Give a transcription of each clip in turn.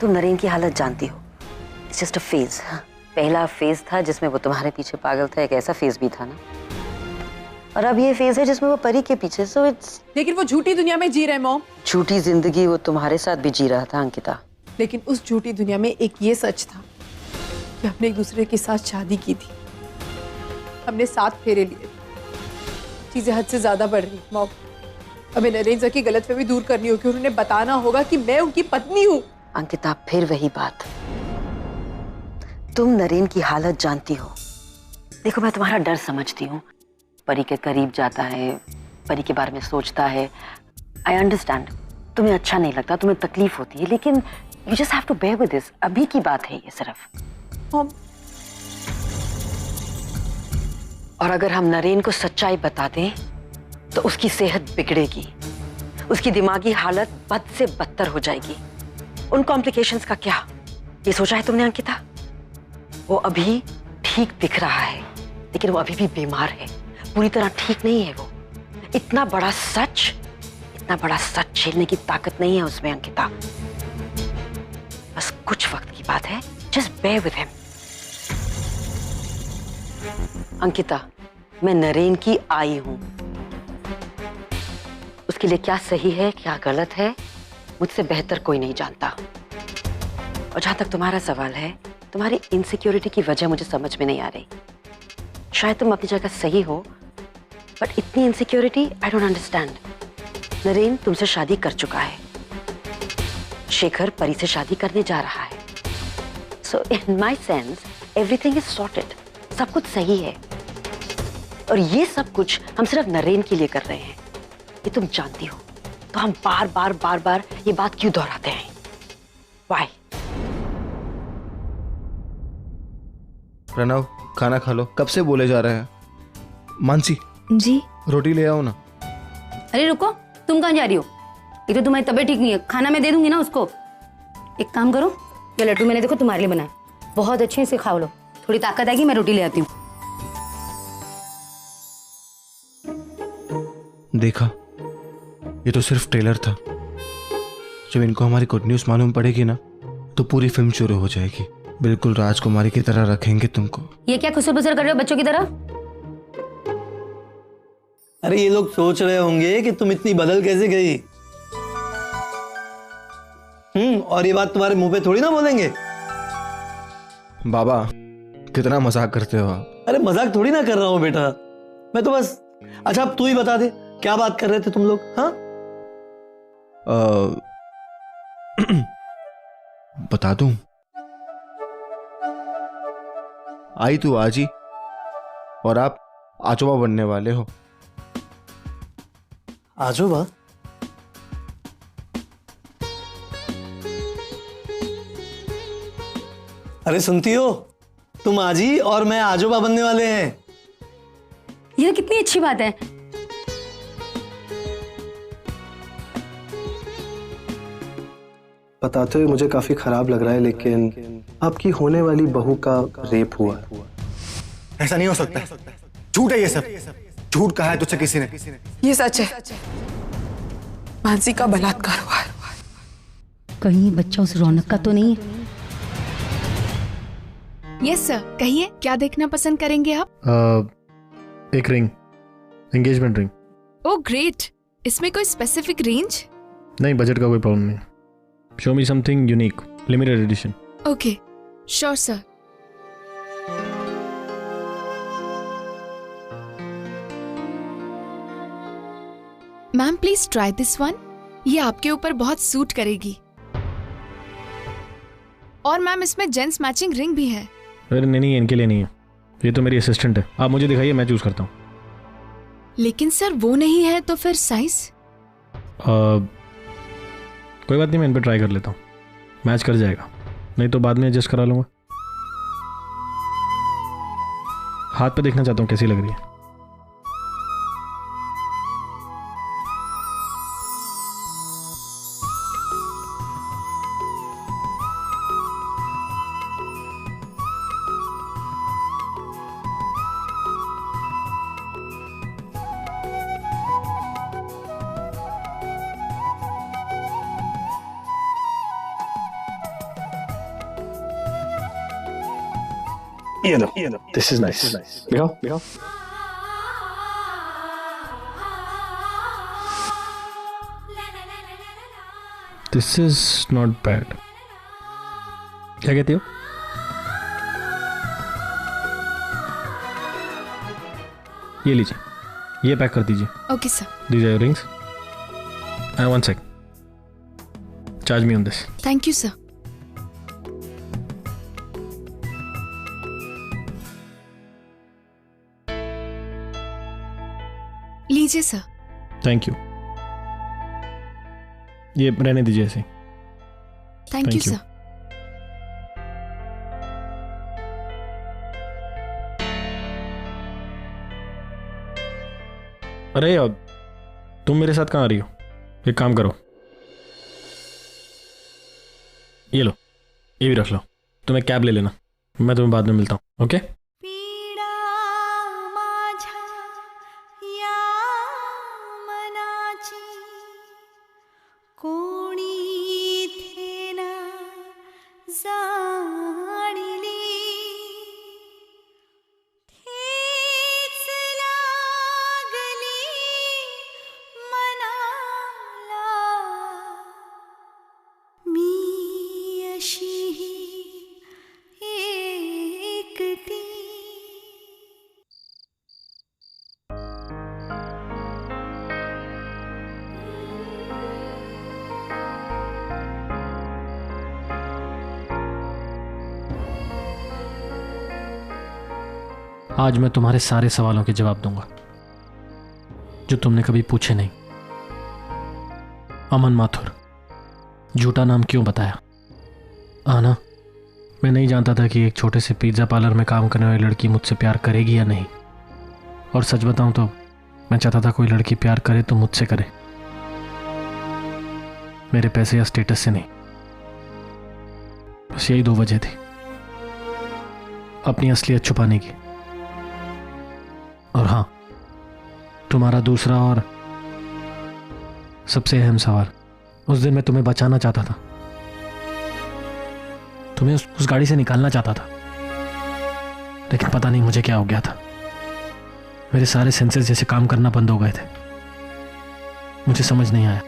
तुम नरेन की हालत जानती हो। It's just a phase. पहला फेज था जिसमें वो तुम्हारे पीछे पागल था, एक ऐसा फेज भी था ना। और अब ये फेज है जिसमें वो परी के पीछे। So it's. लेकिन वो झूठी दुनिया में जी रहे मॉम। झूठी जिंदगी वो तुम्हारे साथ भी जी रहा था अंकिता। लेकिन उस झूठी दुनिया में एक ये सच था कि हमने एक दूसरे के साथ शादी की थी, हमने 7 फेरे लिए। चीजें हद से ज्यादा बढ़ रही मॉम। हमें नरेन सर की गलतफहमी दूर करनी होगी और उन्हें बताना होगा कि मैं उनकी पत्नी हूँ। अंकिता, फिर वही बात। तुम नरेन की हालत जानती हो। देखो, मैं तुम्हारा डर समझती हूँ। परी के करीब जाता है, परी के बारे में सोचता है। I understand. तुम्हें अच्छा नहीं लगता, तुम्हें तकलीफ होती है, लेकिन you just have to bear with this. अभी की बात है ये सिर्फ। और अगर हम नरेन को सच्चाई बता दें तो उसकी सेहत बिगड़ेगी, उसकी दिमागी हालत बद से बदतर हो जाएगी। उन कॉम्प्लिकेशंस का क्या ये सोचा है तुमने अंकिता? वो अभी ठीक दिख रहा है, लेकिन वो अभी भी बीमार है, पूरी तरह ठीक नहीं है। वो इतना बड़ा सच झेलने की ताकत नहीं है उसमें अंकिता। बस कुछ वक्त की बात है। Just bear with him. Ankita, मैं नरेन की आई हूं। उसके लिए क्या सही है क्या गलत है मुझसे बेहतर कोई नहीं जानता। और जहां तक तुम्हारा सवाल है, तुम्हारी इनसिक्योरिटी की वजह मुझे समझ में नहीं आ रही। शायद तुम अपनी जगह सही हो, बट इतनी insecurity I don't understand. Naren तुमसे शादी कर चुका है, शेखर परी से शादी करने जा रहा है। So in my sense everything is sorted. सब कुछ सही है। और ये सब कुछ हम सिर्फ नरेन के लिए कर रहे हैं, ये तुम जानती हो। तो हम बार बार ये बात क्यों दोहराते हैं? Why? प्रणव, खाना खा लो। कब से बोले जा रहे हैं। मानसी जी। रोटी ले आओ ना। अरे रुको, तुम कहाँ जा रही हो? ये तो तुम्हारी तबीयत ठीक नहीं है, खाना मैं दे दूंगी ना उसको। एक काम करो, ये लड्डू मैंने देखो तुम्हारे लिए बनाए, बहुत अच्छे, इसे खाओ लो, थोड़ी ताकत आएगी। मैं रोटी ले आती हूँ। देखा, ये तो सिर्फ ट्रेलर था। जब इनको हमारी गुड न्यूज मालूम पड़ेगी ना, तो पूरी फिल्म शुरू हो जाएगी। बिल्कुल राजकुमारी की तरह रखेंगे तुमको। ये क्या खुसर बुसर कर रहे हो बच्चों की तरह? अरे ये लोग सोच रहे होंगे कि तुम इतनी बदल कैसे गई। और ये बात तुम्हारे मुंह पे थोड़ी ना बोलेंगे। बाबा, कितना मजाक करते हो आप। अरे मजाक थोड़ी ना कर रहा हूँ बेटा, मैं तो बस। अच्छा अब तू ही बता दे, क्या बात कर रहे थे तुम लोग? हाँ बता दूं? आई तू आज ही, और आप आजोबा बनने वाले हो। आजोबा? अरे सुनती हो, तुम आजी और मैं आजोबा बनने वाले हैं। ये तो कितनी अच्छी बात है। बताते हुए मुझे काफी खराब लग रहा है, लेकिन आपकी होने वाली बहू का रेप हुआ। ऐसा नहीं हो सकता, झूठ है ये सब। झूठ कहा है तुझसे किसी ने? ये सच है, मानसी का बलात्कार हुआ है। कहीं बच्चा उस रौनक का तो नहीं है? यस सर, कहिए क्या देखना पसंद करेंगे आप? एक ring, engagement ring. Oh great, इसमें कोई स्पेसिफिक रेंज? नहीं, बजट का कोई प्रॉब्लम नहीं। Show me something unique, limited edition. Okay, sure sir. Ma'am please try this one, ये आपके ऊपर बहुत सूट करेगी। और मैम इसमें जेंट्स मैचिंग रिंग भी है। अरे नहीं, इनके लिए नहीं है, ये तो मेरी असिस्टेंट है। आप मुझे दिखाइए, मैं चूज करता हूँ। लेकिन सर वो नहीं है तो फिर साइज? कोई बात नहीं, मैं इन पर ट्राई कर लेता हूँ, मैच कर जाएगा। नहीं तो बाद में एडजस्ट करा लूँगा। हाथ पे देखना चाहता हूँ कैसी लग रही है। ये लो, दिस इज नाइस। दिखाओ दिखाओ। This is not bad. क्या कहती हो? ये लीजिए, ये पैक कर दीजिए। Okay sir. These are your rings. One sec, charge me on this. Thank you sir. लीजिए सर। Thank you. ये रहने दीजिए ऐसे। Thank you Thank you. Sir. अरे अब तुम मेरे साथ कहाँ आ रही हो? एक काम करो, ये लो, ये भी रख लो। तुम एक कैब ले लेना, मैं तुम्हें बाद में मिलता हूँ। ओके? आज मैं तुम्हारे सारे सवालों के जवाब दूंगा जो तुमने कभी पूछे नहीं। अमन माथुर, झूठा नाम क्यों बताया? आना, मैं नहीं जानता था कि एक छोटे से पिज्ज़ा पार्लर में काम करने वाली लड़की मुझसे प्यार करेगी या नहीं। और सच बताऊं तो मैं चाहता था कोई लड़की प्यार करे तो मुझसे करे, मेरे पैसे या स्टेटस से नहीं। बस यही दो वजह थी, अपनी असलियत छुपाने की। और हाँ, तुम्हारा दूसरा और सबसे अहम सवाल, उस दिन मैं तुम्हें बचाना चाहता था, तुम्हें उस गाड़ी से निकालना चाहता था, लेकिन पता नहीं मुझे क्या हो गया था। मेरे सारे सेंसेस जैसे काम करना बंद हो गए थे। मुझे समझ नहीं आया,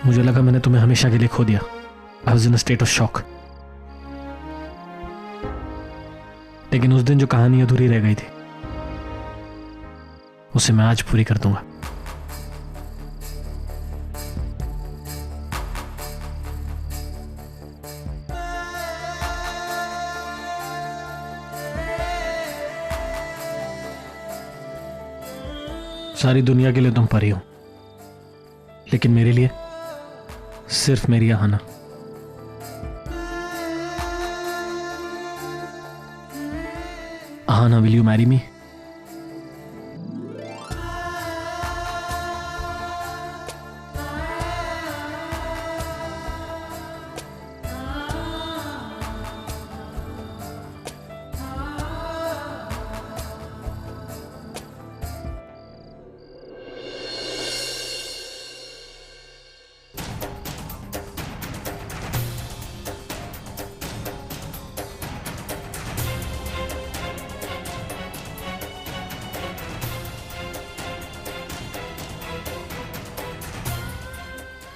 मुझे लगा मैंने तुम्हें हमेशा के लिए खो दिया। I was in a state of shock. लेकिन उस दिन जो कहानी अधूरी रह गई थी उसे मैं आज पूरी कर दूंगा। सारी दुनिया के लिए तुम परी हो, लेकिन मेरे लिए सिर्फ मेरी Aahana. Aahana, will you marry me?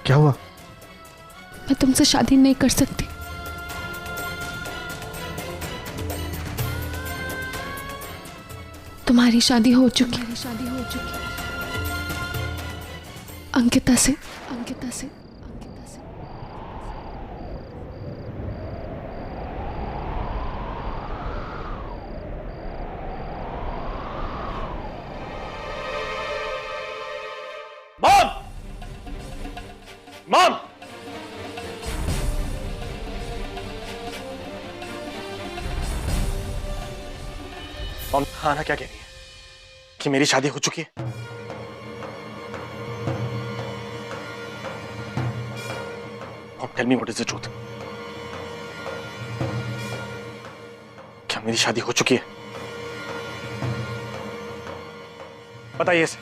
क्या हुआ? मैं तुमसे शादी नहीं कर सकती। तुम्हारी शादी हो चुकी। अंकिता से। मॉम! मॉम, आना क्या कह रही है कि मेरी शादी हो चुकी है? Mom, tell me what is the truth. क्या मेरी शादी हो चुकी है? बताइए इसे।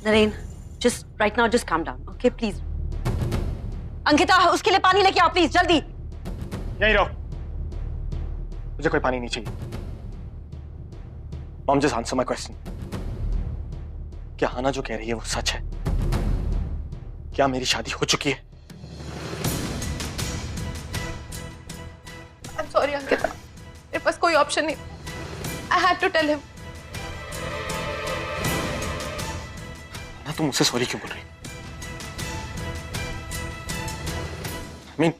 Naren, just right now, just calm down, okay, please. Ankita, उसके लिए पानी लेके आओ प्लीज, जल्दी। यहीं रहो, मुझे कोई पानी नहीं चाहिए। Mom just answer my question. क्या हाना जो कह रही है वो सच है? क्या मेरी शादी हो चुकी है? I'm sorry अंकिता, मेरे पास कोई ऑप्शन नहीं। I had to tell him. ना तुम मुझसे सॉरी क्यों बोल रही? I mean,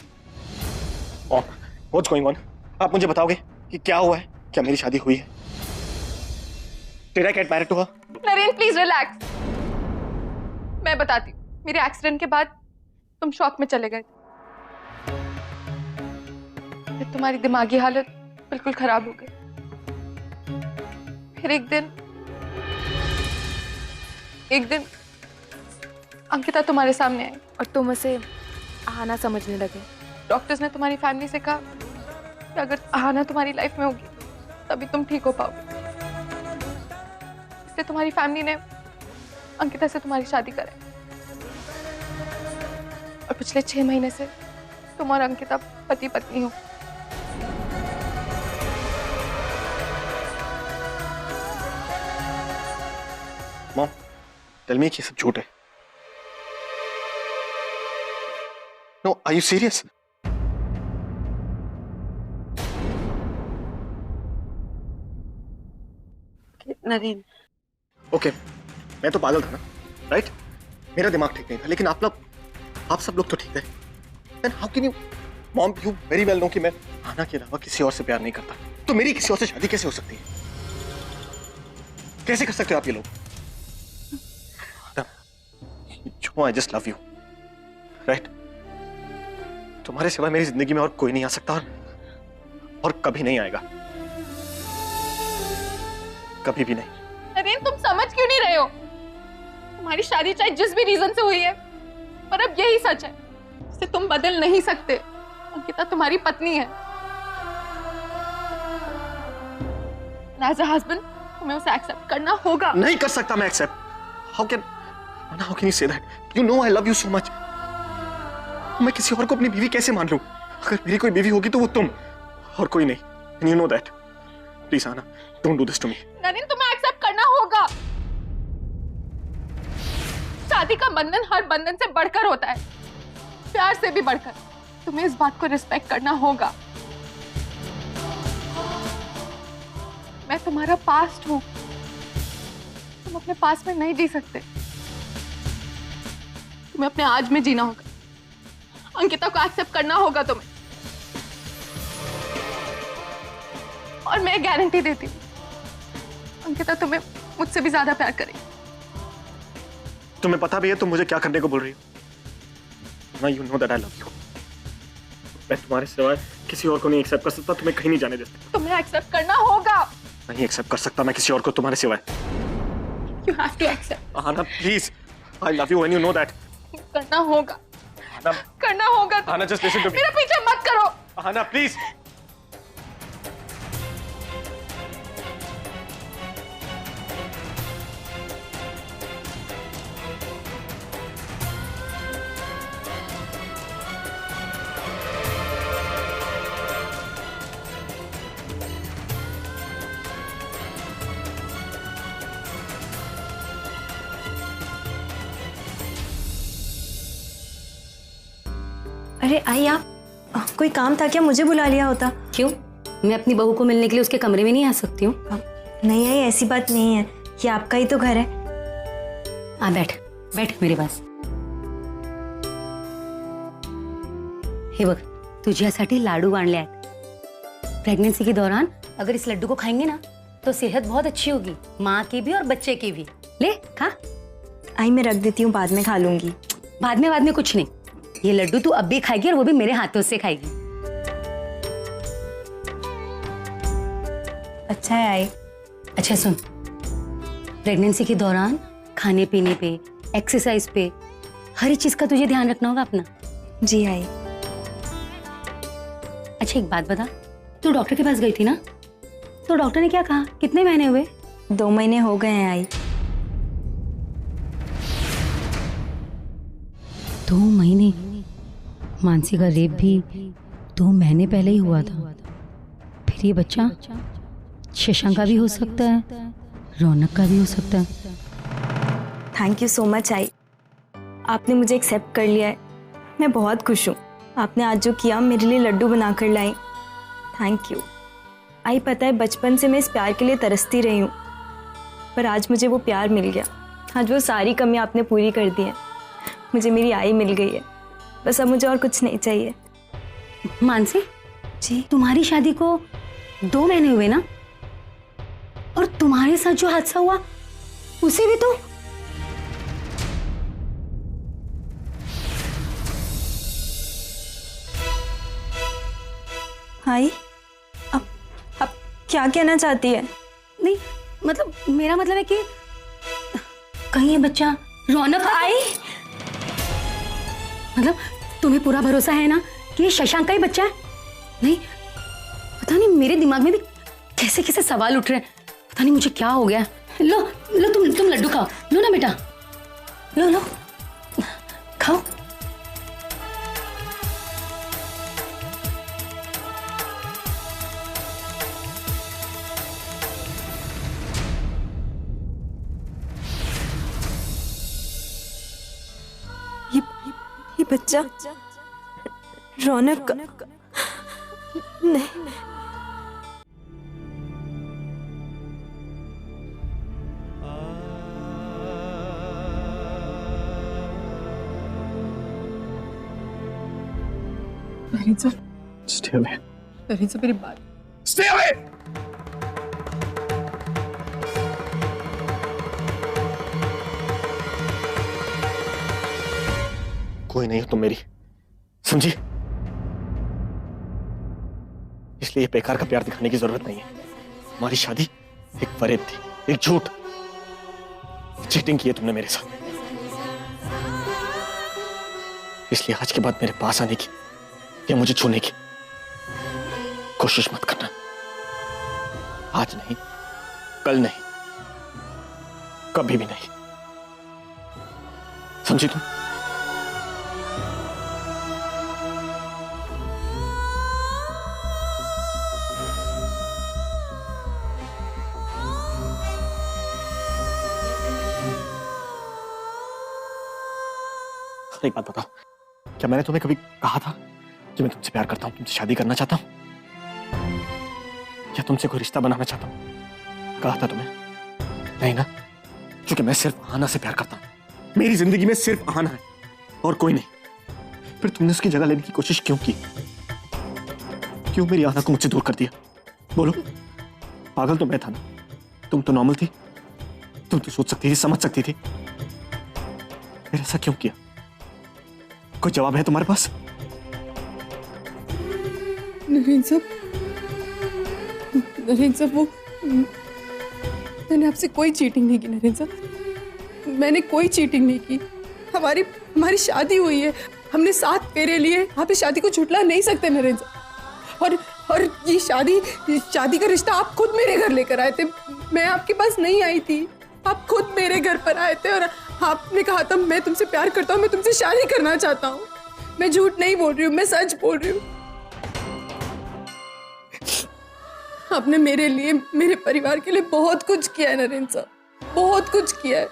what's going on? आप मुझे बताओगे कि क्या हुआ है? क्या मेरी शादी हुई है? Did I get married to her? Naren please relax. मैं बताती हूँ, मेरे एक्सीडेंट के बाद तुम शॉक में चले गए थे। फिर तुम्हारी दिमागी हालत बिल्कुल खराब हो गई। फिर एक दिन अंकिता तुम्हारे सामने आई और तुम उसे आहाना समझने लगे। डॉक्टर्स ने तुम्हारी फैमिली से कहा कि अगर आहाना तुम्हारी लाइफ में होगी तभी तुम ठीक हो पाओगे। इसलिए तुम्हारी फैमिली ने अंकिता से तुम्हारी शादी कराई और पिछले 6 महीने से तुम और अंकिता पति पत्नी हो। मॉम, टेल मी कि ये सब झूठ है। No, are you serious? Naren, okay, मैं तो पागल था ना, राइट? मेरा दिमाग ठीक नहीं था, लेकिन आप सब लोग तो ठीक थे। Then how can you, mom, you very well know कि मैं आना के अलावा किसी और से प्यार नहीं करता, तो मेरी किसी और से शादी कैसे हो सकती है? कैसे कर सकते हो आप ये लोग? I just love you, right? तुम्हारे सिवा मेरी जिंदगी में और कोई नहीं आ सकता और कभी नहीं आएगा, कभी भी नहीं। नरेन, तुम समझ क्यों नहीं रहे हो? तुम्हारी शादी चाहे जिस भी रीजन से हुई है, पर अब यही सच है, इसे तुम बदल नहीं सकते। अंकिता तुम्हारी पत्नी है। एज अ हस्बैंड तुम्हें उसे एक्सेप्ट करना होगा। नहीं कर सकता मैं accept. How can you say that? You know I love you so much. मैं किसी और को अपनी बीवी कैसे मान लूं? अगर मेरी कोई बीवी होगी तो वो तुम, और कोई नहीं। And you know that. Please आना, don't do this to me. Naren, तुम्हें एक्सेप्ट करना होगा। शादी का बंधन हर बंधन से बढ़कर होता है, प्यार से भी बढ़कर। तुम्हें इस बात को रिस्पेक्ट करना होगा। मैं तुम्हारा पास्ट हूं, तुम अपने पास्ट में नहीं जी सकते। तुम्हें अपने आज में जीना होगा। अंकिता को एक्सेप्ट करना होगा तुम्हें। और मैं गारंटी देती हूँ, अंकिता तुम्हें मुझसे भी ज्यादा प्यार करेगी। तुम्हें पता भी है तुम मुझे क्या करने को बोल रही हो? ना, you know that I love you. मैं तुम्हारे सिवाय किसी और को नहीं एक्सेप्ट कर सकता, तुम्हें कहीं नहीं जाने दे सकता। तुम्हें एक्सेप्ट करना होगा। नहीं एक्सेप्ट कर सकता मैं किसी और को तुम्हारे सिवाय। You have to accept। आना please, I love you and you know that. करना होगा, करना होगा। आना, just listen to me। मेरा पीछे मत करो। आना प्लीज। अरे आई, आप कोई काम था क्या? मुझे बुला लिया होता। क्यों? मैं अपनी बहू को मिलने के लिए उसके कमरे में नहीं आ सकती हूँ? नहीं आई, ऐसी बात नहीं है, ये आपका ही तो घर है। आ बैठ बैठ मेरे पास। हे बघ, तुझ्यासाठी लाडू आणले आहेत। प्रेग्नेंसी के दौरान अगर इस लड्डू को खाएंगे ना तो सेहत बहुत अच्छी होगी, माँ की भी और बच्चे की भी। ले खा। आई मैं रख देती हूँ, बाद में खा लूंगी। बाद में कुछ नहीं, ये लड्डू तू अब भी खाएगी और वो भी मेरे हाथों से खाएगी। अच्छा है आई। अच्छा सुन, प्रेगनेंसी के दौरान खाने पीने पे, एक्सरसाइज पे, हर एक चीज का तुझे ध्यान रखना होगा अपना। जी आई। अच्छा एक बात बता, तू डॉक्टर के पास गई थी ना, तो डॉक्टर ने क्या कहा? कितने महीने हुए? 2 महीने हो गए हैं आई। 2 महीने? मानसी का रेप भी 2 महीने पहले ही हुआ था। फिर ये बच्चा शशांक का भी हो सकता है, रौनक का भी हो सकता है। Thank you so much I, आपने मुझे एक्सेप्ट कर लिया है। मैं बहुत खुश हूँ। आपने आज जो किया, मेरे लिए लड्डू बना कर लाई। थैंक यू आई। पता है बचपन से मैं इस प्यार के लिए तरसती रही हूँ, पर आज मुझे वो प्यार मिल गया। आज वो सारी कमी आपने पूरी कर दी है। मुझे मेरी आई मिल गई है, बस अब मुझे और कुछ नहीं चाहिए। मानसी जी, तुम्हारी शादी को 2 महीने हुए ना, और तुम्हारे साथ जो हादसा हुआ उसे भी तो। आई अब क्या कहना चाहती है? नहीं मतलब मेरा मतलब है कि कहीं ये बच्चा रौनक आई, मतलब तुम्हें पूरा भरोसा है ना कि ये शशांक का ही बच्चा है? नहीं पता नहीं मेरे दिमाग में भी कैसे कैसे सवाल उठ रहे हैं। पता नहीं मुझे क्या हो गया। लो लो तुम लड्डू खाओ। लो ना बेटा, लो लो खाओ। ये बच्चा रौनक का नहीं। Narendra, Stay away. नरेंद्र मेरी बात। Stay away. कोई नहीं हो तुम मेरी, समझी? इसलिए ये बेकार का प्यार दिखाने की जरूरत नहीं है। हमारी शादी एक फरेब थी, एक झूठ। चीटिंग की है तुमने मेरे साथ, इसलिए आज के बाद मेरे पास आने की या मुझे छूने की कोशिश मत करना। आज नहीं, कल नहीं, कभी भी नहीं, समझी तुम? एक बात बताओ, क्या मैंने तुम्हें कभी कहा था कि मैं तुमसे प्यार करता हूं, तुमसे शादी करना चाहता हूं, या तुमसे कोई रिश्ता बनाना चाहता हूं? कहा था तुम्हें? नहीं ना, क्योंकि मैं सिर्फ आहाना से प्यार करता हूं। मेरी जिंदगी में सिर्फ आहाना है और कोई नहीं। फिर तुमने उसकी जगह लेने की कोशिश क्यों की? क्यों मेरी आहाना को मुझसे दूर कर दिया? बोलो। पागल तो मैं था ना, तुम तो नॉर्मल थी, तुम तो सोच सकती थी, समझ सकती थी। फिर ऐसा क्यों किया? कोई जवाब है तुम्हारे पास? नरेंद्र वो मैंने आपसे कोई चीटिंग नहीं की। नरेंद्र, मैंने कोई चीटिंग नहीं की। हमारी शादी हुई है, हमने 7 फेरे लिए। आप इस शादी को झुठला नहीं सकते नरेंद्र। और ये शादी का रिश्ता आप खुद मेरे घर लेकर आए थे। मैं आपके पास नहीं आई थी, आप खुद मेरे घर पर आए थे और आपने कहा था मैं तुमसे प्यार करता हूँ, मैं तुमसे शादी करना चाहता हूँ। मैं झूठ नहीं बोल रही हूँ, मैं सच बोल रही हूँ। आपने मेरे लिए, मेरे परिवार के लिए बहुत कुछ किया है नरेंद्र साहब, बहुत कुछ किया है।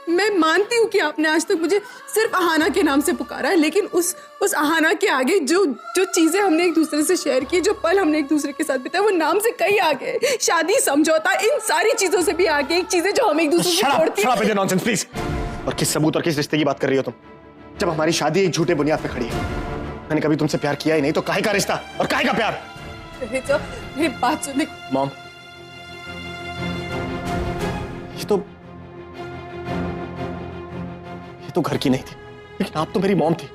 मैं मानती हूँ कि आपने आज तक मुझे सिर्फ आहाना के नाम से पुकारा है, लेकिन उस आहाना के आगे जो चीजें हमने एक दूसरे से शेयर की, जो पल हमने एक दूसरे के साथ बिताए, वो नाम से कहीं आगे। शादी, समझौता, इन सारी चीजों से भी आगे एक चीजें जो हम एक दूसरे से छोड़ती हैं। Nonsense please. और किस सबूत और किस रिश्ते की बात कर रही हो तुम, जब हमारी शादी एक झूठे बुनियाद पे खड़ी है? मैंने कभी तुमसे प्यार किया ही नहीं, तो काहे का रिश्ता और काहे का प्यार? मेरी बात सुनिए मॉम, ये तो घर की नहीं थी, लेकिन आप तो मेरी मॉम थी।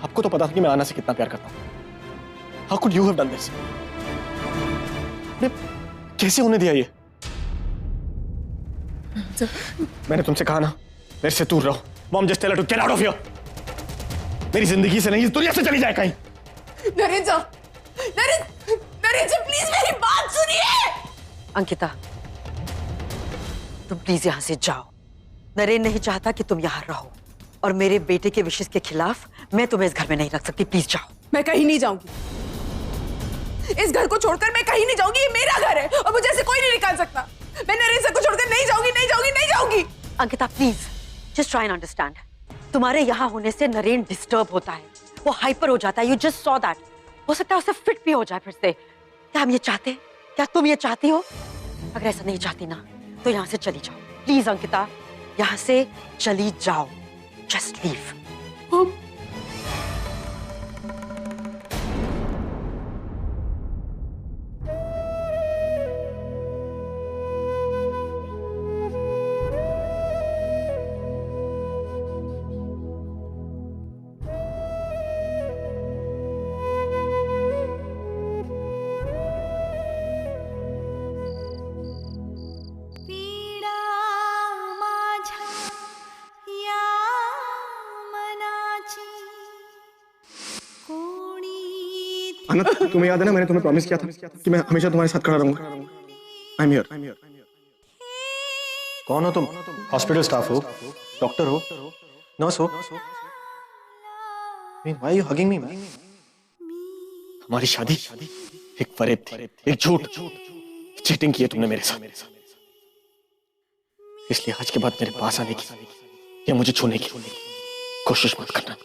आपको तो पता था कि मैं आना से कितना प्यार करता हूं। How could you have done this? कैसे होने दिया ये? मैंने तुमसे कहा ना, मेरे से दूर रहो। Mom, just tell her to get out of here. मेरी जिंदगी से नहीं, इस दुनिया से चली जाए कहीं। नरेंद्र प्लीज मेरी बात सुनिए। अंकिता, तुम प्लीज यहां से जाओ। नरेन नहीं चाहता कि तुम यहां रहो, और मेरे बेटे के विशेष के खिलाफ मैं तुम्हें इस घर में नहीं रख सकती। प्लीज जाओ। मैं कहीं नहीं जाऊंगी। इस घर को छोड़कर मैं कहीं नहीं जाऊंगी। ये मेरा घर है और मुझे ऐसे कोई नहीं निकाल सकता। मैं नरेन सर को छोड़कर नहीं जाऊंगी, नहीं जाऊंगी, नहीं जाऊंगी। Ankita please just try and understand. तुम्हारे यहाँ होने से नरेन डिस्टर्ब होता है, वो हाइपर हो जाता है। You just saw that. हो सकता है उसे फिट भी हो जाए फिर से। क्या हम ये चाहते हैं? क्या तुम ये चाहती हो? अगर ऐसा नहीं चाहती ना तो यहाँ से चली जाओ प्लीज अंकिता, यहाँ से चली जाओ। Just leave. अनंत, तुम्हें याद है ना मैंने तुम्हें प्रॉमिस किया था कि मैं हमेशा तुम्हारे साथ खड़ा रहूंगा। I am here. कौन हो तुम? हॉस्पिटल स्टाफ हो? डॉक्टर हो? नर्स हो? Why are you hugging me, man? हमारी शादी एक फरेब थी, एक झूठ। चीटिंग की है तुमने मेरे साथ, इसलिए आज के बाद मेरे पास आने की या मुझे छूने की कोशिश मत करना।